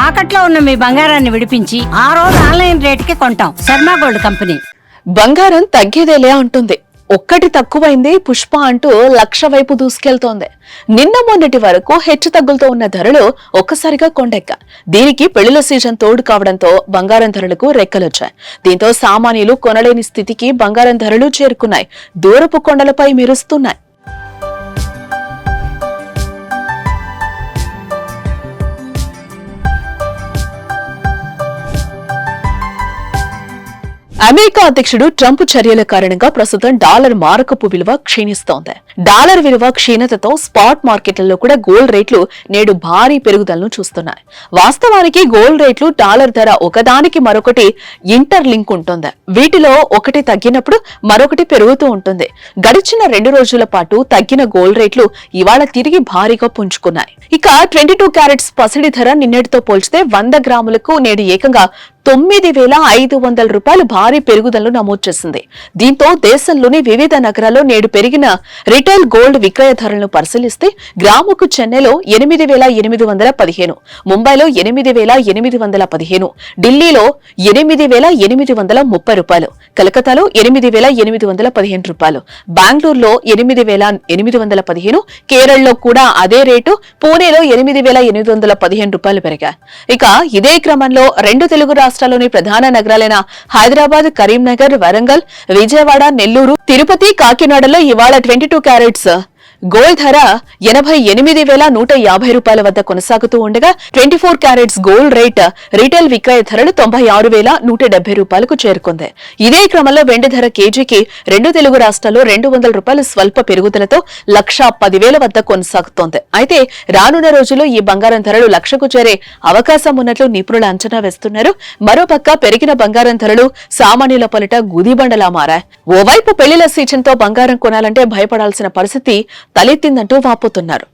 తాకట్లో ఉన్న మీ బంగారాన్ని విడిపించి ఆ రోజు ఆన్లైన్ రేటుకి కొంటాం. Sharma gold company. బంగారం తగ్గేదేలే అంటుంది. ఒక్కటి తక్కువైంది పుష్ప అంటూ 1,00,000 వైపు దూసుకెళ్తోంది. నిన్న మొన్నటి వరకు హెచ్చు తగ్గులతో ఉన్న ధరలు ఒక్కసారిగా కొండెక్క. దీనికి పెళ్లిల సీజన్ తోడు కావడంతో బంగారం ధరలకు రెక్కలొచ్చాయి. దీంతో సామాన్యులు కొనలేని స్థితికి బంగారం ధరలు చేరుకున్నాయి. దూరపు కొండలపై మెరుస్తున్నాయి. అమెరికా అధ్యక్షుడు ట్రంప్ చర్యల కారణంగా ప్రస్తుతం డాలర్ మారకపు విలువ క్షీణిస్తోంది. డాలర్ విలువ క్షీణతతో స్పాట్ మార్కెట్లలో కూడా గోల్డ్ రేట్లు నేడు భారీ పెరుగుదలను చూస్తున్నాయి. వాస్తవానికి గోల్డ్ రేట్లు డాలర్ ధర ఒకదానికి మరొకటి ఇంటర్ లింక్ ఉంటుంది. వీటిలో ఒకటి తగ్గినప్పుడు మరొకటి పెరుగుతూ ఉంటుంది. గడిచిన 2 రోజుల పాటు తగ్గిన గోల్డ్ రేట్లు ఇవాళ తిరిగి భారీగా పుంజుకున్నాయి. ఇక 22 క్యారెట్స్ పసిడి ధర నిన్నటితో పోల్చితే 100 గ్రాములకు నేడు ఏకంగా 9,500 రూపాయలు భారీ పెరుగుదలను నమోదు చేసింది. దీంతో దేశంలోని వివిధ నగరాల్లో నేడు పెరిగిన రిటైల్ గోల్డ్ విక్రయ ధరలను పరిశీలిస్తే గ్రాముకు చెన్నైలో 8,815, ముంబైలో 8,815, ఢిల్లీలో 8,830 రూపాయలు, కలకత్తాలో 8,815 రూపాయలు, బెంగళూరులో 8,815, కేరళలో కూడా అదే రేటు, పూణేలో 8,815 రూపాయలు పెరిగాయి. ఇక ఇదే క్రమంలో 2 తెలుగు రాష్ట్రాల్లోని ప్రధాన నగరాలైన హైదరాబాద్, కరీంనగర్, వరంగల్, విజయవాడ, నెల్లూరు, తిరుపతి, కాకినాడలో ఇవాళ 22 క్యారెట్స్ గోల్డ్ ధర 88,150 రూపాయల వద్ద కొనసాగుతూ ఉండగా 24 క్యారెట్స్ గోల్డ్ రేట్ రీటైల్ విక్రయ ధరలు 96,170 రూపాయలకు చేరుకుంది. ఇదే క్రమంలో వెండి ధర కేజీకి 2 తెలుగు రాష్ట్రాల్లో 200 రూపాయల స్వల్ప పెరుగుదలతో 1,10,000 వద్ద కొనసాగుతోంది. అయితే రానున్న రోజుల్లో ఈ బంగారం ధరలు 1,00,000కు చేరే అవకాశం ఉన్నట్లు నిపుణులు అంచనా వేస్తున్నారు. మరోపక్క పెరిగిన బంగారం ధరలు సామాన్యుల పాలిట గుదిబండలా మారాయి. ఓవైపు పెళ్లిల సీజన్తో బంగారం కొనాలంటే భయపడాల్సిన పరిస్థితి తలెత్తిందంటూ వాపోతున్నారు.